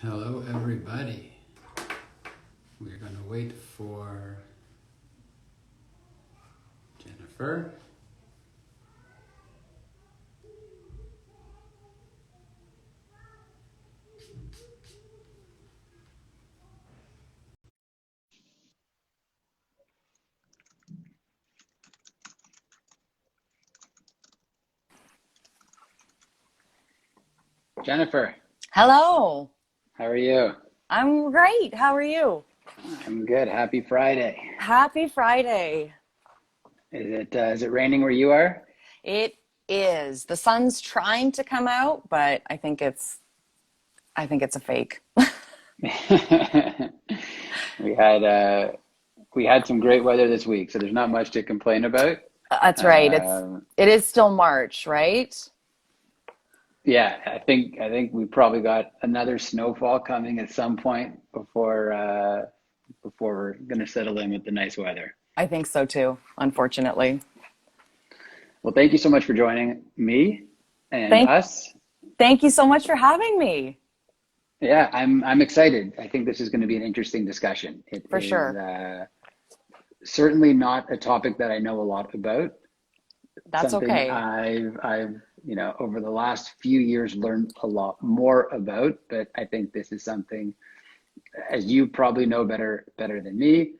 Hello, everybody. We're going to wait for Jennifer. Jennifer, Hello. how are you? I'm great. How are you? I'm good. Happy Friday. Happy Friday. Is it raining where you are? It is. The sun's trying to come out, but I think it's a fake. we had uh, we had some great weather this week, so there's not much to complain about. That's right. Um, It is still March, right? yeah, I think we probably got another snowfall coming at some point before we're gonna settle in with the nice weather. I think so too, unfortunately. Well, thank you so much for joining me and Thank us. thank you so much for having me. Yeah, I'm excited. I think this is going to be an interesting discussion. It For is sure. certainly not a topic that I know a lot about. That's Something okay. I've over the last few years learned a lot more about. But I think this is something, as you probably know better than me,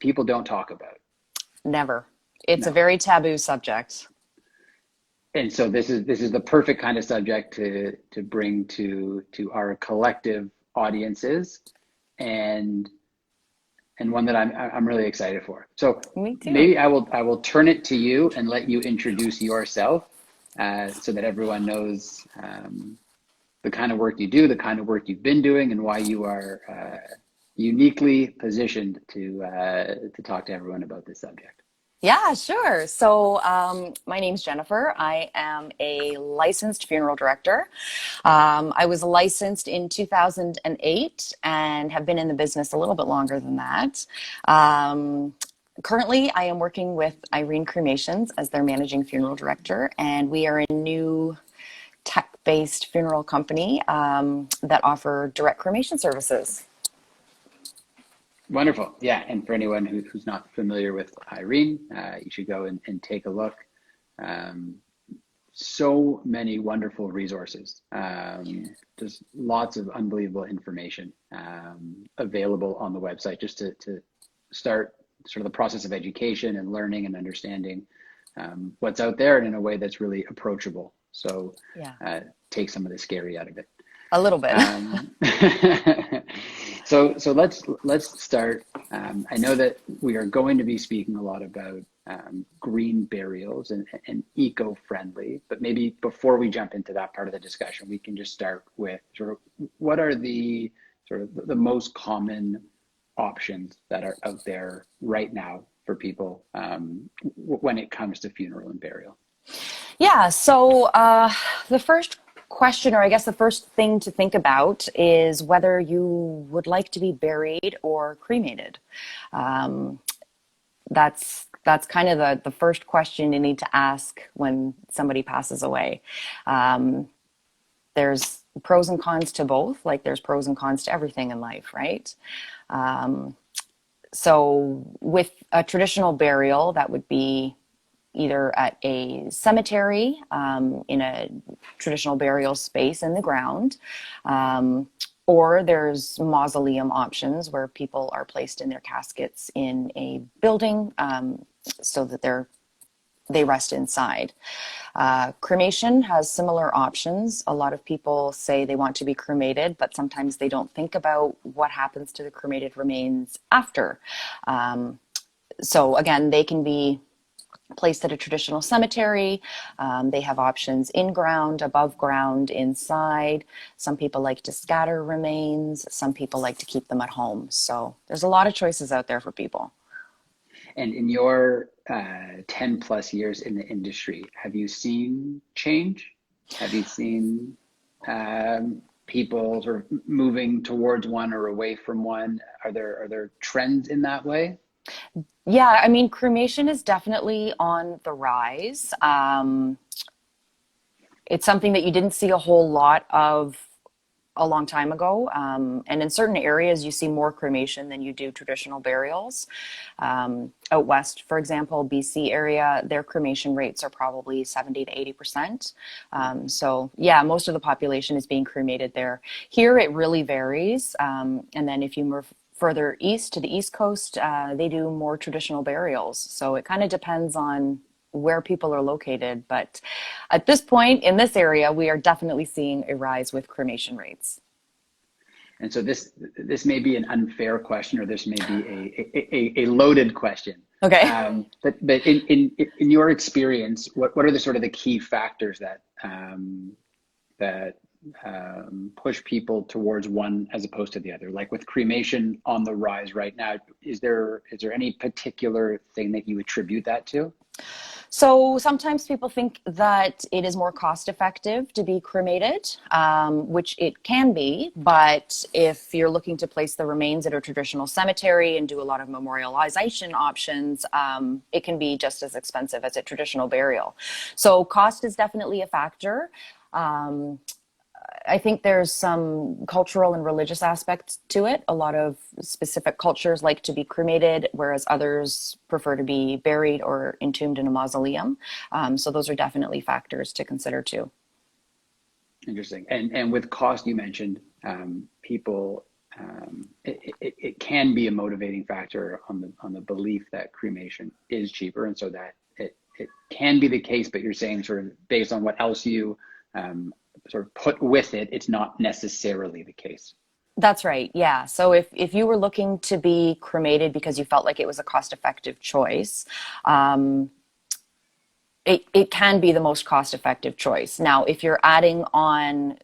people don't talk about. Never. It's a No. very taboo subject. And so this is the perfect kind of subject to bring to our collective audiences, and one that I'm really excited for. So Me too. maybe I will turn it to you and let you introduce yourself, so that everyone knows the kind of work you do, the kind of work you've been doing, and why you are uniquely positioned to talk to everyone about this subject. Yeah, sure. So, my name's Jennifer. I am a licensed funeral director. I was licensed in 2008 and have been in the business a little bit longer than that. Currently, I am working with Irene Cremations as their managing funeral director, and we are a new tech-based funeral company that offer direct cremation services. Wonderful. Yeah. And for anyone who's not familiar with Irene, you should go and take a look. Um, so many wonderful resources. Just lots of unbelievable information available on the website, just to start sort of the process of education and learning and understanding what's out there, and in a way that's really approachable. So Yeah, uh, take some of the scary out of it. a little bit. Um, so let's start. I know that we are going to be speaking a lot about green burials and eco-friendly, but maybe before we jump into that part of the discussion, we can just start with sort of what are the sort of the most common options that are out there right now for people when it comes to funeral and burial. Yeah, so the first question, or I guess the first thing to think about, is whether you would like to be buried or cremated. Um, that's kind of the first question you need to ask when somebody passes away. Um, there's pros and cons to both, like there's pros and cons to everything in life, right? Um, so with a traditional burial, that would be either at a cemetery, in a traditional burial space in the ground, um, or there's mausoleum options where people are placed in their caskets in a building, so that they rest inside. Cremation has similar options. A lot of people say they want to be cremated, but sometimes they don't think about what happens to the cremated remains after. Um, so again, they can be placed at a traditional cemetery. They have options in ground, above ground, inside. Some people like to scatter remains. Some people like to keep them at home. So there's a lot of choices out there for people. And in your 10 plus years in the industry, have you seen change? Have you seen people sort of moving towards one or away from one? Are there trends in that way? Yeah, I mean, cremation is definitely on the rise. It's something that you didn't see a whole lot of a long time ago. And in certain areas, you see more cremation than you do traditional burials. Out west, for example, BC area, their cremation rates are probably 70 to 80%. So yeah, most of the population is being cremated there. Here, it really varies. And then if you move further east to the East Coast, they do more traditional burials. So it kind of depends on where people are located. But at this point in this area, we are definitely seeing a rise with cremation rates. And so this may be an unfair question, or this may be a loaded question. Okay. But in your experience, what are the sort of the key factors that push people towards one as opposed to the other? Like with cremation on the rise right now, is there any particular thing that you attribute that to? So sometimes people think that it is more cost effective to be cremated, which it can be. But if you're looking to place the remains at a traditional cemetery and do a lot of memorialization options, it can be just as expensive as a traditional burial. So cost is definitely a factor. I think there's some cultural and religious aspects to it. A lot of specific cultures like to be cremated, whereas others prefer to be buried or entombed in a mausoleum. So those are definitely factors to consider too. Interesting. And with cost, you mentioned people. It can be a motivating factor on the belief that cremation is cheaper, and so that it can be the case. But you're saying sort of based on what else you sort of put with it, it's not necessarily the case. That's right. Yeah. So if you were looking to be cremated because you felt like it was a cost-effective choice, it can be the most cost-effective choice. Now, if you're adding on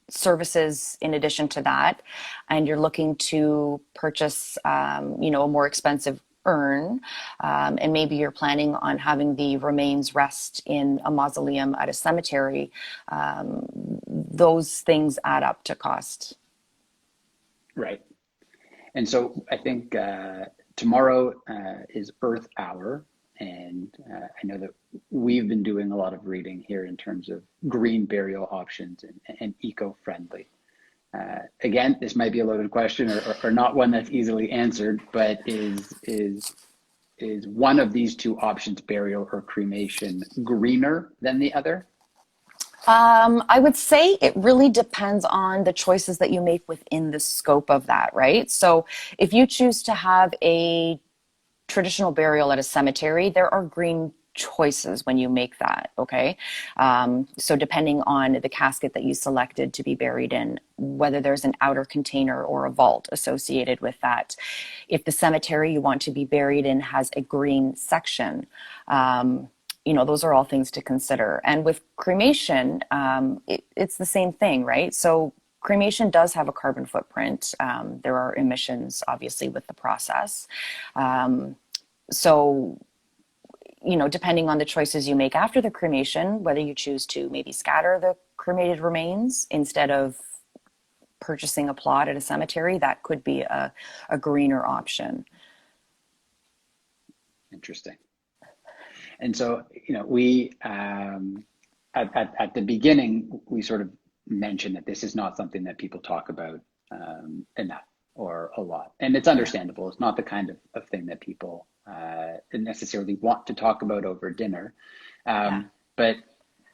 services in addition to that, and you're looking to purchase, a more expensive urn, and maybe you're planning on having the remains rest in a mausoleum at a cemetery, those things add up to cost. Right. And so I think tomorrow is Earth Hour, and I know that we've been doing a lot of reading here in terms of green burial options and eco-friendly. Again, this might be a loaded question or not one that's easily answered, but is one of these two options, burial or cremation, greener than the other? I would say it really depends on the choices that you make within the scope of that, right? So if you choose to have a traditional burial at a cemetery, there are green choices when you make that, okay? So depending on the casket that you selected to be buried in, whether there's an outer container or a vault associated with that. If the cemetery you want to be buried in has a green section, those are all things to consider. And with cremation, it's the same thing, right? So cremation does have a carbon footprint. There are emissions, obviously, with the process. So, depending on the choices you make after the cremation, whether you choose to maybe scatter the cremated remains instead of purchasing a plot at a cemetery, that could be a greener option. Interesting. And so, we at the beginning, we sort of mentioned that this is not something that people talk about enough or a lot. And it's understandable. It's not the kind of thing that people necessarily want to talk about over dinner. But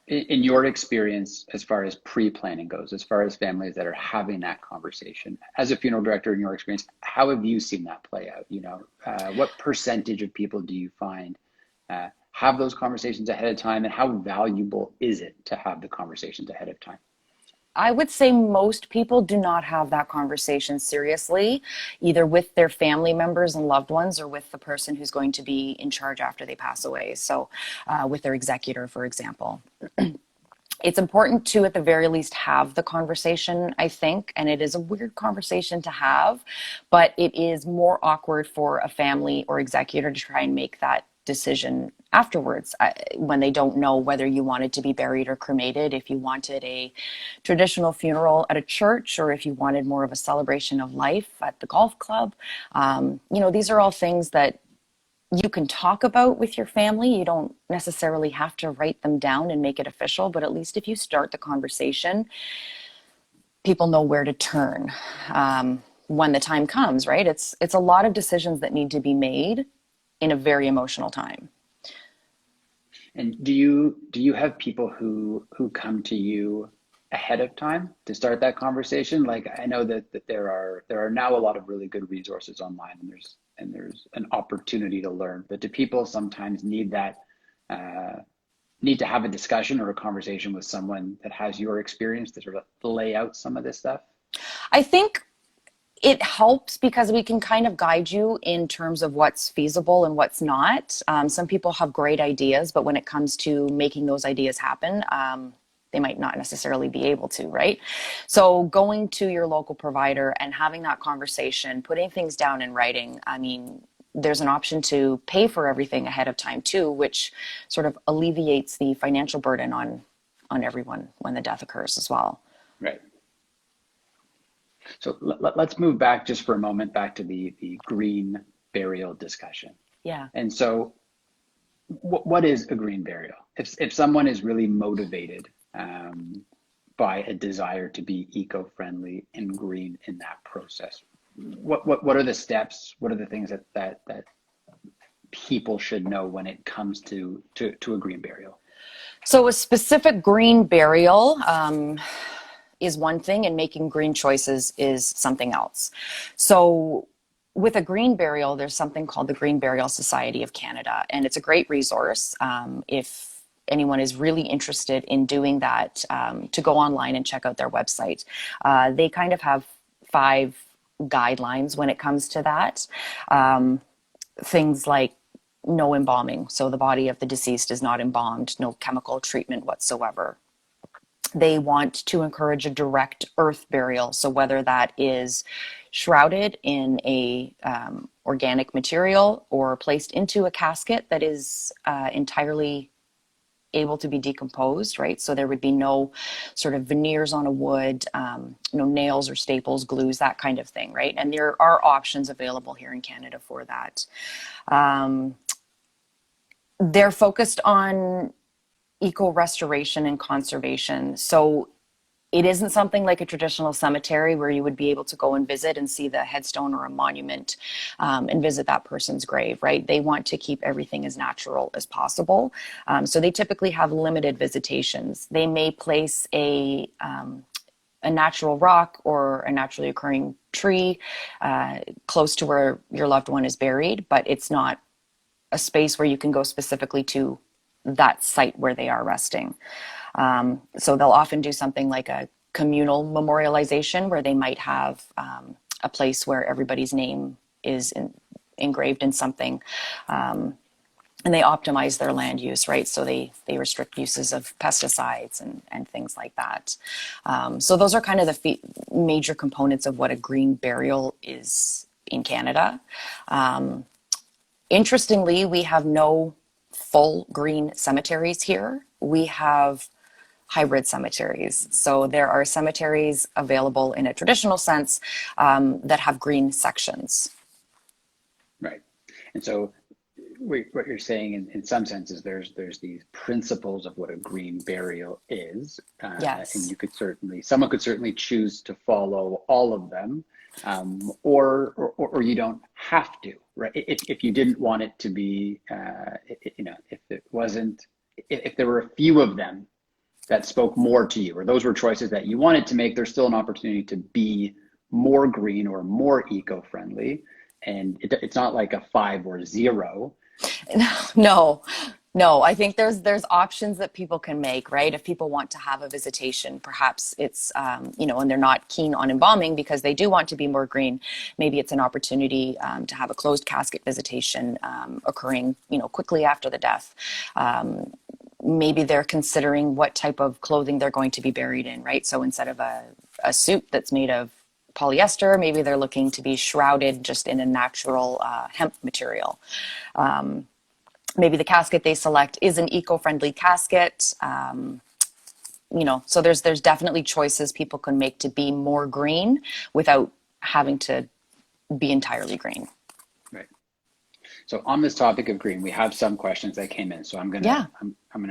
in your experience, as far as pre-planning goes, as far as families that are having that conversation, as a funeral director, in your experience, how have you seen that play out? What percentage of people do you find have those conversations ahead of time, and how valuable is it to have the conversations ahead of time? I would say most people do not have that conversation seriously, either with their family members and loved ones or with the person who's going to be in charge after they pass away. So with their executor, for example. It's important to, at the very least, have the conversation, I think, and it is a weird conversation to have, but it is more awkward for a family or executor to try and make that decision afterwards when they don't know whether you wanted to be buried or cremated, if you wanted a traditional funeral at a church, or if you wanted more of a celebration of life at the golf club. These are all things that you can talk about with your family. You don't necessarily have to write them down and make it official, but at least if you start the conversation, people know where to turn when the time comes, right? It's a lot of decisions that need to be made in a very emotional time. And do you have people who come to you ahead of time to start that conversation? Like I know that there are now a lot of really good resources online, and there's an opportunity to learn. But do people sometimes need to have a discussion or a conversation with someone that has your experience to sort of lay out some of this stuff? I think it helps because we can kind of guide you in terms of what's feasible and what's not. Some people have great ideas, but when it comes to making those ideas happen, they might not necessarily be able to, right? So going to your local provider and having that conversation, putting things down in writing, I mean, there's an option to pay for everything ahead of time too, which sort of alleviates the financial burden on everyone when the death occurs as well. Right. So let's move back just for a moment back to the green burial discussion. Yeah. And so what is a green burial? If someone is really motivated by a desire to be eco-friendly and green in that process, what are the steps? What are the things that people should know when it comes to a green burial? So a specific green burial is one thing, and making green choices is something else. So with a green burial, there's something called the Green Burial Society of Canada, and it's a great resource if anyone is really interested in doing that, to go online and check out their website. They kind of have 5 guidelines when it comes to that. Things like no embalming, so the body of the deceased is not embalmed, no chemical treatment whatsoever. They want to encourage a direct earth burial, so whether that is shrouded in a organic material or placed into a casket that is entirely able to be decomposed, right? So there would be no sort of veneers on a wood, no nails or staples, glues, that kind of thing, right? And there are options available here in Canada for that. They're focused on eco-restoration and conservation. So it isn't something like a traditional cemetery where you would be able to go and visit and see the headstone or a monument and visit that person's grave, right? They want to keep everything as natural as possible. So they typically have limited visitations. They may place a natural rock or a naturally occurring tree close to where your loved one is buried, but it's not a space where you can go specifically to that site where they are resting. So they'll often do something like a communal memorialization where they might have a place where everybody's name is engraved in something. And they optimize their land use, right? So they restrict uses of pesticides and things like that. So those are kind of the major components of what a green burial is in Canada. Interestingly, we have no full green cemeteries here. We have hybrid cemeteries. So there are cemeteries available in a traditional sense that have green sections. Right. And so what you're saying in some senses, there's these principles of what a green burial is. Yes. And someone could certainly choose to follow all of them, or you don't have to, right? If you didn't want it to be, if there were a few of them that spoke more to you, or those were choices that you wanted to make, there's still an opportunity to be more green or more eco-friendly. And it's not like a 5 or 0. No. I think there's options that people can make, right? If people want to have a visitation, perhaps it's, and they're not keen on embalming because they do want to be more green. Maybe it's an opportunity to have a closed casket visitation occurring, quickly after the death. Maybe they're considering what type of clothing they're going to be buried in, right? So instead of a suit that's made of polyester, maybe they're looking to be shrouded just in a natural hemp material. Maybe the casket they select is an eco-friendly casket. So there's definitely choices people can make to be more green without having to be entirely green. Right. So on this topic of green, we have some questions that came in. So I'm gonna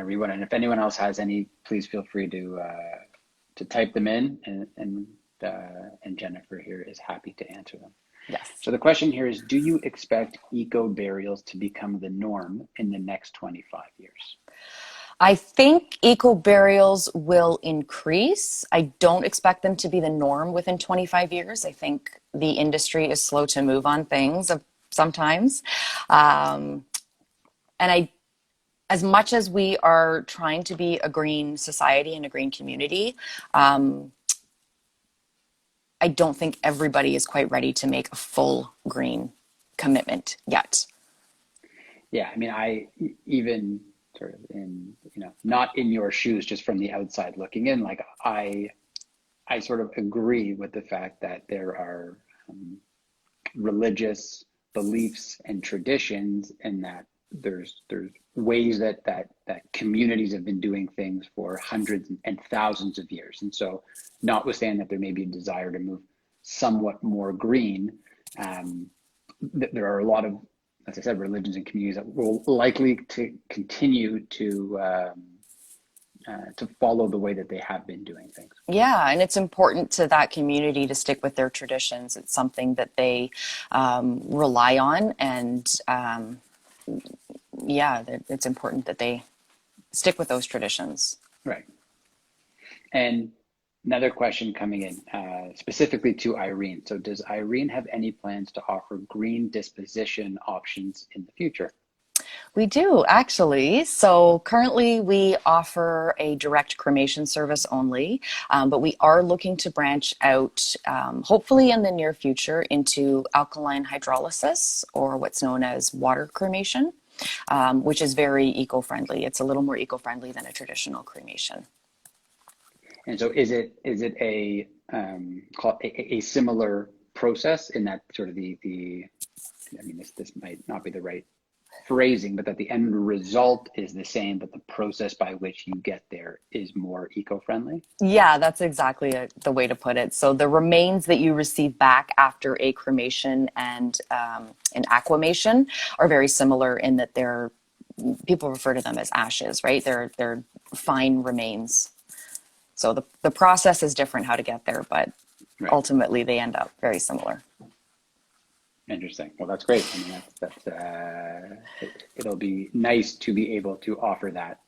read one, and if anyone else has any, please feel free to type them in, and and Jennifer here is happy to answer them. Yes. So the question here is, do you expect eco burials to become the norm in the next 25 years? I think eco burials will increase. I don't expect them to be the norm within 25 years. I think the industry is slow to move on things sometimes. And as much as we are trying to be a green society and a green community, I don't think everybody is quite ready to make a full green commitment yet. Yeah, I mean, I even sort of in, not in your shoes, just from the outside looking in, like I sort of agree with the fact that there are religious beliefs and traditions, and that there's ways that communities have been doing things for hundreds and thousands of years. And so, notwithstanding that there may be a desire to move somewhat more green, there are a lot of, as I said, religions and communities that will likely to continue to follow the way that they have been doing things. Yeah, and it's important to that community to stick with their traditions. It's something that they rely on, and yeah, it's important that they stick with those traditions. Right. And another question coming in, specifically to Irene. So does Irene have any plans to offer green disposition options in the future? We do, actually. So currently we offer a direct cremation service only, but we are looking to branch out, hopefully in the near future, into alkaline hydrolysis, or what's known as water cremation, which is very eco-friendly. It's a little more eco-friendly than a traditional cremation. And so is it a similar process in that sort of the I mean, this might not be the right phrasing, but that the end result is the same, but the process by which you get there is more eco-friendly? Yeah, that's exactly the way to put it. So the remains that you receive back after a cremation and an aquamation are very similar in that people refer to them as ashes, right? They're fine remains. So the process is different how to get there, but right, ultimately they end up very similar. Interesting. Well, that's great. I mean, it'll be nice to be able to offer that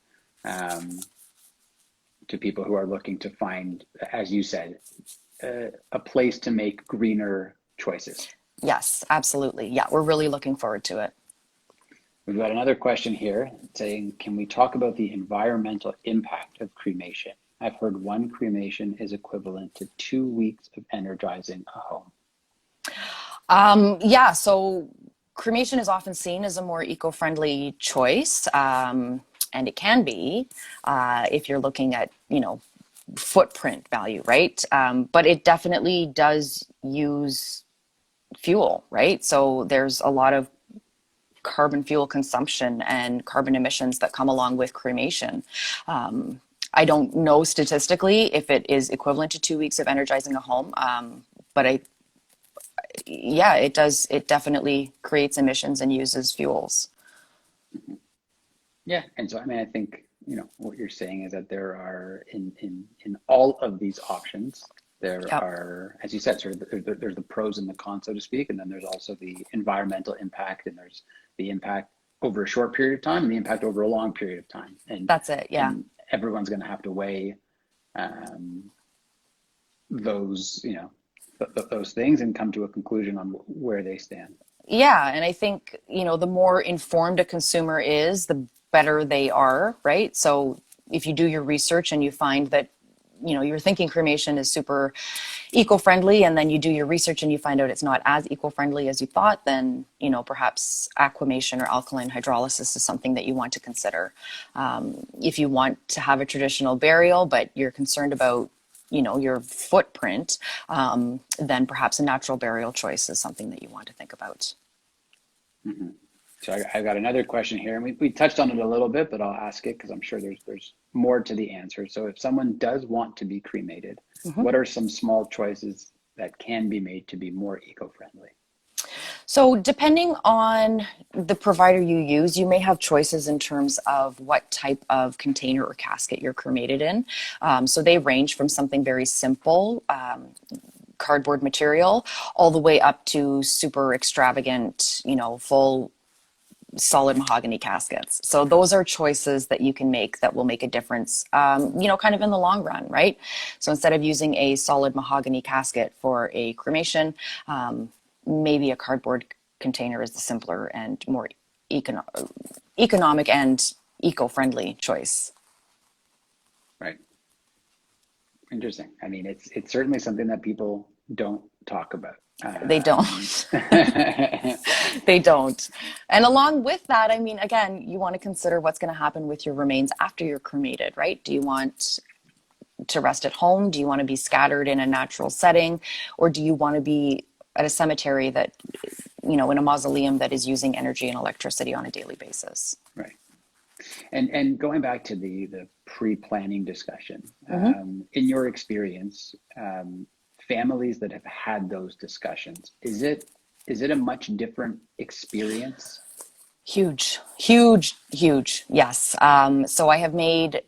to people who are looking to find, as you said, a place to make greener choices. Yes, absolutely. Yeah, we're really looking forward to it. We've got another question here saying, can we talk about the environmental impact of cremation? I've heard one cremation is equivalent to 2 weeks of energizing a home. Yeah, so cremation is often seen as a more eco-friendly choice, and it can be if you're looking at, footprint value, right? But it definitely does use fuel, right? So there's a lot of carbon fuel consumption and carbon emissions that come along with cremation. I don't know statistically if it is equivalent to 2 weeks of energizing a home, but yeah, it does. It definitely creates emissions and uses fuels. Yeah, and so I mean, I think what you're saying is that there are in all of these options, there are, as you said, sort of there's the pros and the cons, so to speak, and then there's also the environmental impact, and there's the impact over a short period of time and the impact over a long period of time. And that's it. Yeah, and everyone's going to have to weigh those those things and come to a conclusion on where they stand. Yeah, and I think the more informed a consumer is, the better they are, right? So if you do your research and you find that you're thinking cremation is super eco-friendly, and then you do your research and you find out it's not as eco-friendly as you thought, then perhaps aquamation or alkaline hydrolysis is something that you want to consider. If you want to have a traditional burial but you're concerned about your footprint, then perhaps a natural burial choice is something that you want to think about. Mm-hmm. So I got another question here, and we touched on it a little bit, but I'll ask it because I'm sure there's more to the answer. So if someone does want to be cremated, what are some small choices that can be made to be more eco-friendly? So, depending on the provider you use, you may have choices in terms of what type of container or casket you're cremated in. So, they range from something very simple, cardboard material, all the way up to super extravagant, full solid mahogany caskets. So those are choices that you can make that will make a difference, kind of in the long run, right? So instead of using a solid mahogany casket for a cremation, maybe a cardboard container is the simpler and more economic and eco-friendly choice. Right. Interesting. I mean, it's certainly something that people don't talk about. They don't. They don't. And along with that, I mean, again, you want to consider what's going to happen with your remains after you're cremated, right? Do you want to rest at home? Do you want to be scattered in a natural setting? Or do you want to be at a cemetery that, in a mausoleum that is using energy and electricity on a daily basis? Right. And going back to the pre-planning discussion, in your experience, families that have had those discussions, is it a much different experience? Huge, huge, huge. Yes. So I have made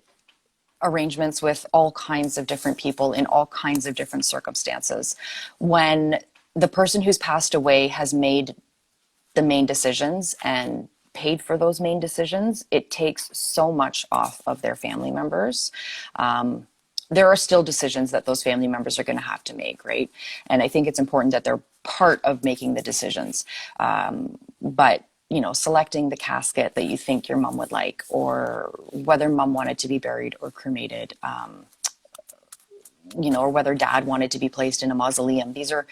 arrangements with all kinds of different people in all kinds of different circumstances. When the person who's passed away has made the main decisions and paid for those main decisions, it takes so much off of their family members. There are still decisions that those family members are going to have to make, right? And I think it's important that they're part of making the decisions. But selecting the casket that you think your mom would like, or whether mom wanted to be buried or cremated, or whether dad wanted to be placed in a mausoleum. These are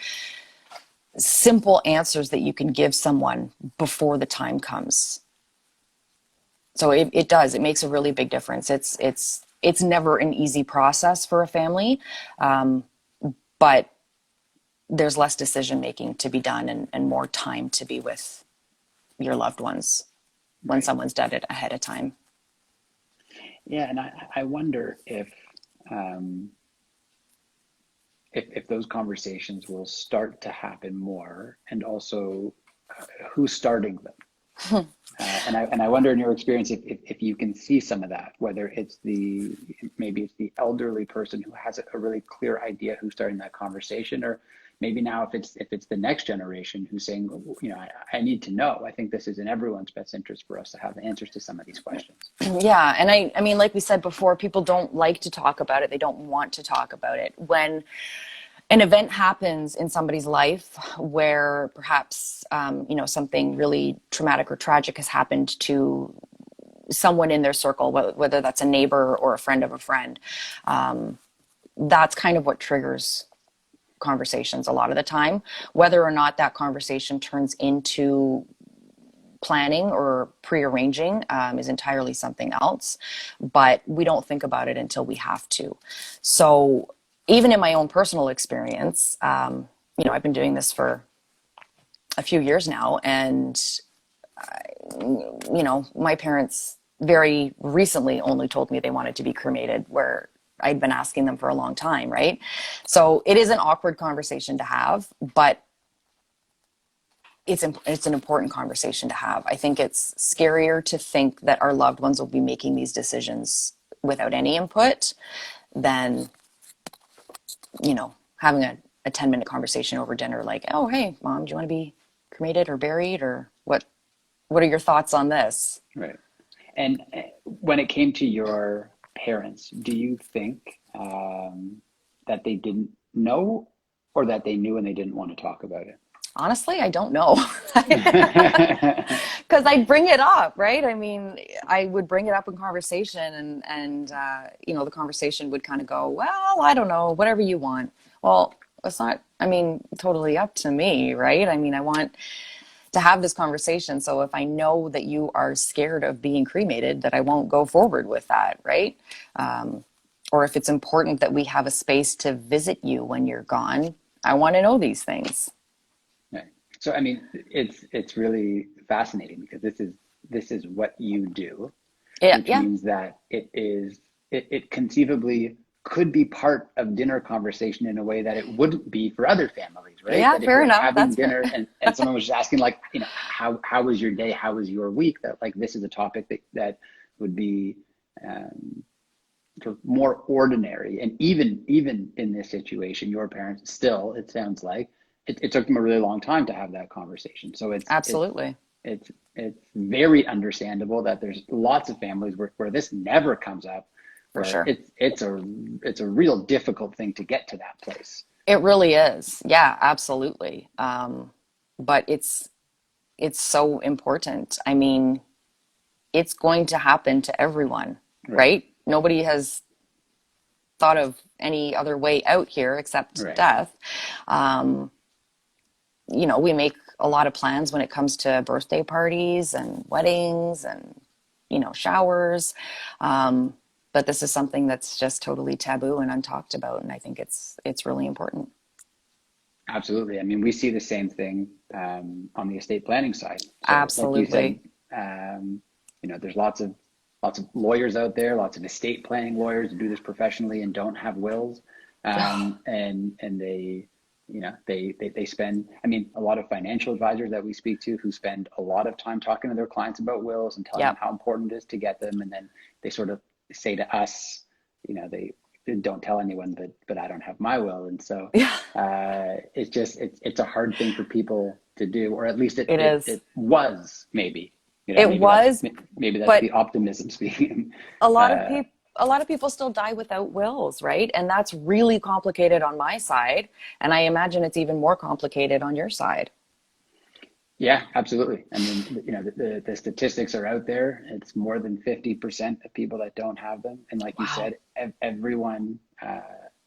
simple answers that you can give someone before the time comes. So it makes a really big difference. It's never an easy process for a family, but there's less decision making to be done and more time to be with your loved ones when someone's dead ahead of time. Yeah, and I wonder if those conversations will start to happen more, and also who's starting them. And I wonder in your experience if you can see some of that, whether maybe it's the elderly person who has a really clear idea who's starting that conversation, or maybe now if it's the next generation who's saying, I need to know. I think this is in everyone's best interest for us to have answers to some of these questions. Yeah, and I mean, like we said before, people don't like to talk about it. They don't want to talk about it. When an event happens in somebody's life where perhaps something really traumatic or tragic has happened to someone in their circle, whether that's a neighbor or a friend of a friend, that's kind of what triggers conversations a lot of the time. Whether or not that conversation turns into planning or pre-arranging is entirely something else, but we don't think about it until we have to. So even in my own personal experience, I've been doing this for a few years now, and my parents very recently only told me they wanted to be cremated, where I'd been asking them for a long time, right? So it is an awkward conversation to have, but it's an important conversation to have. I think it's scarier to think that our loved ones will be making these decisions without any input than having a 10-minute conversation over dinner, like, oh, hey, mom, do you want to be cremated or buried, or what are your thoughts on this? Right. And when it came to your parents, do you think that they didn't know, or that they knew and they didn't want to talk about it? Honestly, I don't know. Because I'd bring it up, right? I mean, I would bring it up in conversation, and the conversation would kind of go, well, I don't know, whatever you want. Well, it's not, totally up to me, right? I mean, I want to have this conversation. So if I know that you are scared of being cremated, that I won't go forward with that, right? Or if it's important that we have a space to visit you when you're gone, I want to know these things. So, it's really fascinating, because this is what you do, which means that it conceivably could be part of dinner conversation in a way that it wouldn't be for other families, right? Yeah, That if fair we're enough. having That's dinner fair. and someone was just asking like, how was your day? How was your week? That like, this is a topic that would be sort of more ordinary. And even in this situation, your parents still, it sounds like, it took them a really long time to have that conversation. So Absolutely. it's very understandable that there's lots of families where this never comes up, For where sure. it's a real difficult thing to get to that place. It really is. Yeah, absolutely. But it's so important. I mean, it's going to happen to everyone, Right. right? Nobody has thought of any other way out here except Right. death. Um, we make a lot of plans when it comes to birthday parties and weddings and, showers. But this is something that's just totally taboo and untalked about. And I think it's really important. Absolutely. I mean, we see the same thing on the estate planning side. So, like you said, Absolutely. there's lots of lawyers out there, lots of estate planning lawyers who do this professionally and don't have wills, and they spend. I mean, a lot of financial advisors that we speak to who spend a lot of time talking to their clients about wills and telling them Yep. how important it is to get them, and then they sort of say to us, they don't tell anyone, but I don't have my will, and so Yeah, it's a hard thing for people to do, or at least it is. it was maybe. It Maybe that's was, the but optimism speaking. Uh, a lot of people still die without wills, right? And that's really complicated on my side, and I imagine it's even more complicated on your side. yeah, absolutely. I mean, the statistics are out there. It's more than 50% of people that don't have them, and like you Wow. said,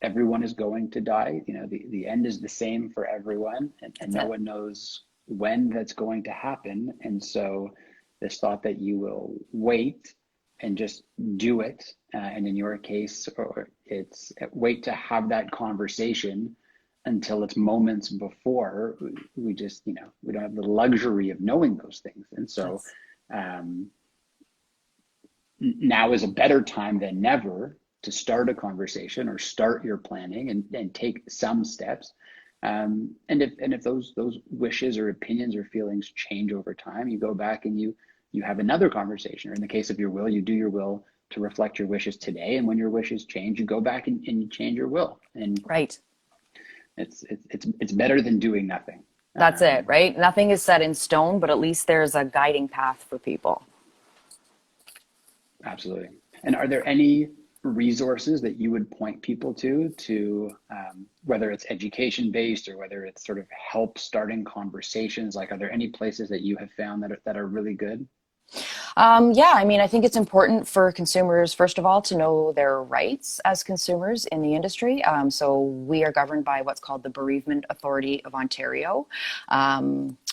everyone is going to die. The end is the same for everyone, and That's no it. one knows when that's going to happen. And so, this thought that you will wait and just do it, and in your case, or it's wait to have that conversation until it's moments before. We just, we don't have the luxury of knowing those things. And so That's um, now is a better time than never to start a conversation or start your planning and take some steps. And if those wishes or opinions or feelings change over time, you go back and you have another conversation. Or in the case of your will, you do your will to reflect your wishes today. And when your wishes change, you go back and you change your will. And right. it's better than doing nothing. That's it, Um, right? Nothing is set in stone, but at least there's a guiding path for people. Absolutely. And are there any resources that you would point people to whether it's education based or whether it's sort of help starting conversations? Like, are there any places that you have found that are really good? Yeah, I mean, I think it's important for consumers, first of all, to know their rights as consumers in the industry. So we are governed by what's called the Bereavement Authority of Ontario.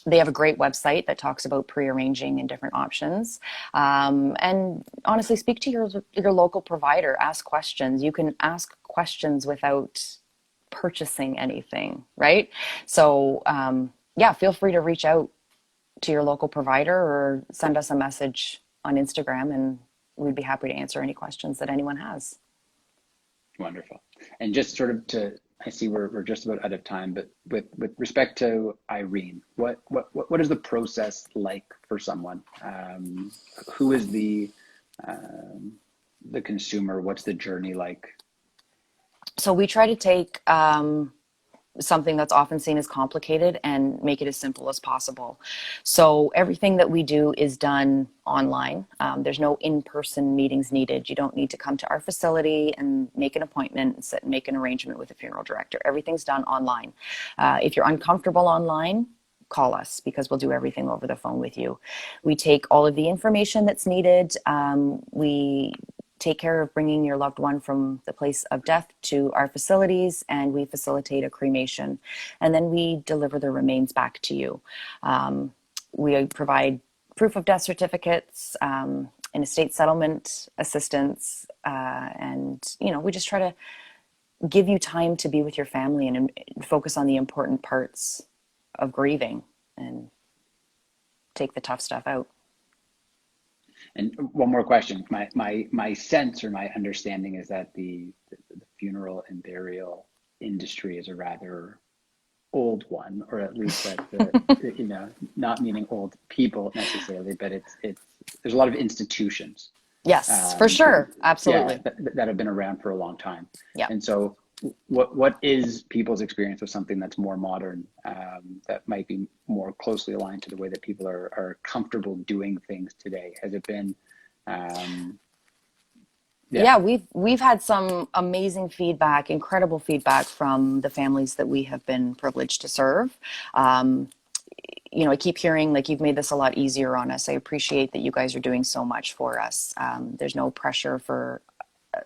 They have a great website that talks about pre-arranging and different options. And honestly, speak to your local provider, ask questions. You can ask questions without purchasing anything, right? So yeah, feel free to reach out to your local provider or send us a message on Instagram, and we'd be happy to answer any questions that anyone has. Wonderful. And just sort of I see we're just about out of time, but with respect to Irene, what is the process like for someone? Who is the consumer? What's the journey like? So we try to take something that's often seen as complicated and make it as simple as possible. So everything that we do is done online. There's no in-person meetings needed. You don't need to come to our facility and make an appointment and sit and make an arrangement with a funeral director. Everything's done online. If you're uncomfortable online, call us because we'll do everything over the phone with you. We take all of the information that's needed. We take care of bringing your loved one from the place of death to our facilities, and we facilitate a cremation. And then we deliver the remains back to you. We provide proof of death certificates, and estate settlement assistance, and we just try to give you time to be with your family and focus on the important parts of grieving and take the tough stuff out. And one more question. My sense or my understanding is that the funeral and burial industry is a rather old one, or at least that the, you know, not meaning old people necessarily, but it's there's a lot of institutions. Yes, for sure. Absolutely. Yeah, that have been around for a long time. Yeah. And so what is people's experience with something that's more modern, that might be more closely aligned to the way that people are comfortable doing things today? Has it been, yeah, we've had some amazing feedback, incredible feedback from the families that we have been privileged to serve. You know, I keep hearing like, you've made this a lot easier on us. I appreciate that you guys are doing so much for us. There's no pressure for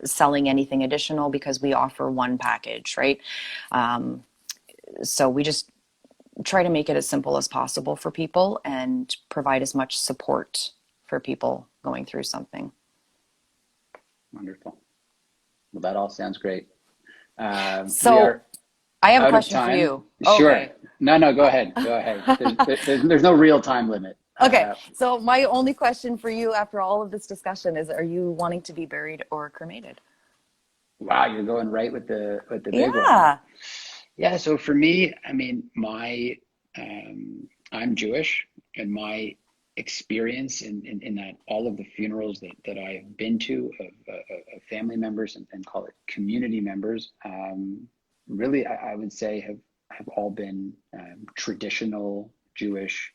selling anything additional because we offer one package, right? So we just try to make it as simple as possible for people and provide as much support for people going through something. Wonderful. Well, that all sounds great. So I have a question for you. Sure. Okay. No, go ahead. Go ahead. There's no real time limit. Okay. So my only question for you after all of this discussion is, are you wanting to be buried or cremated? Wow, you're going right with the big one. Yeah. So for me, I mean, I'm Jewish, and my experience in that all of the funerals that I've been to of family members and call it community members, really, I would say have all been traditional Jewish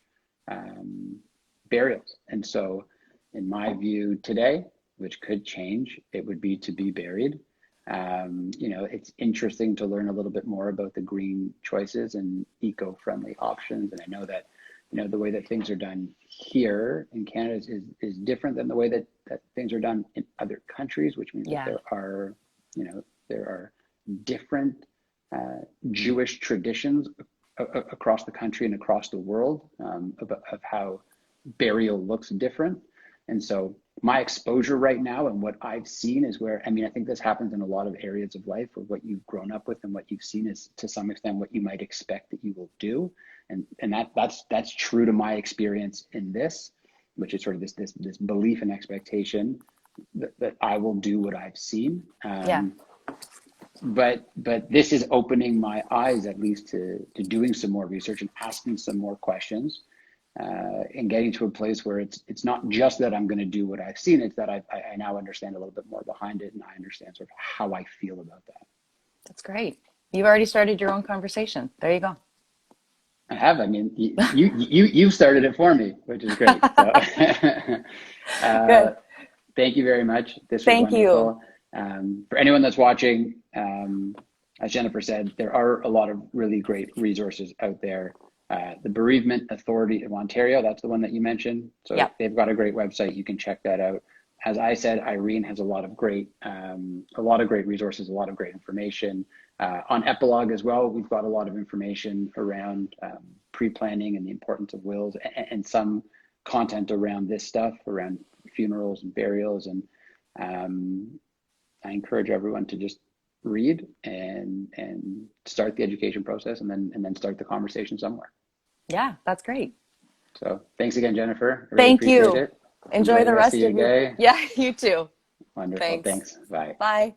burials. And so in my view today, which could change, it would be to be buried. You know, it's interesting to learn a little bit more about the green choices and eco-friendly options. And I know that, you know, the way that things are done here in Canada is different than the way that things are done in other countries, which means that there are different Jewish traditions across the country and across the world, of how burial looks different. And so my exposure right now and what I've seen is where, I mean, I think this happens in a lot of areas of life, where what you've grown up with and what you've seen is to some extent what you might expect that you will do. And that's true to my experience in this, which is sort of this belief and expectation that I will do what I've seen. But this is opening my eyes, at least to doing some more research and asking some more questions, and getting to a place where it's not just that I'm going to do what I've seen, it's that I now understand a little bit more behind it, and I understand sort of how I feel about that. That's great. You've already started your own conversation. There you go. I have. I mean, you started it for me, which is great. So, good. Thank you very much. This was Thank wonderful. you. For anyone that's watching, as Jennifer said, there are a lot of really great resources out there. The Bereavement Authority of Ontario, that's the one that you mentioned. So they've got a great website. You can check that out. As I said, Irene has a lot of great resources, a lot of great information. On Epilogue as well, we've got a lot of information around pre-planning and the importance of wills, and some content around this stuff, around funerals and burials. And I encourage everyone to just read and start the education process, and then start the conversation somewhere. Yeah, that's great. So thanks again, Jennifer. Thank you. It. Enjoy the rest of your day. Yeah, you too. Wonderful. Thanks. Bye. Bye.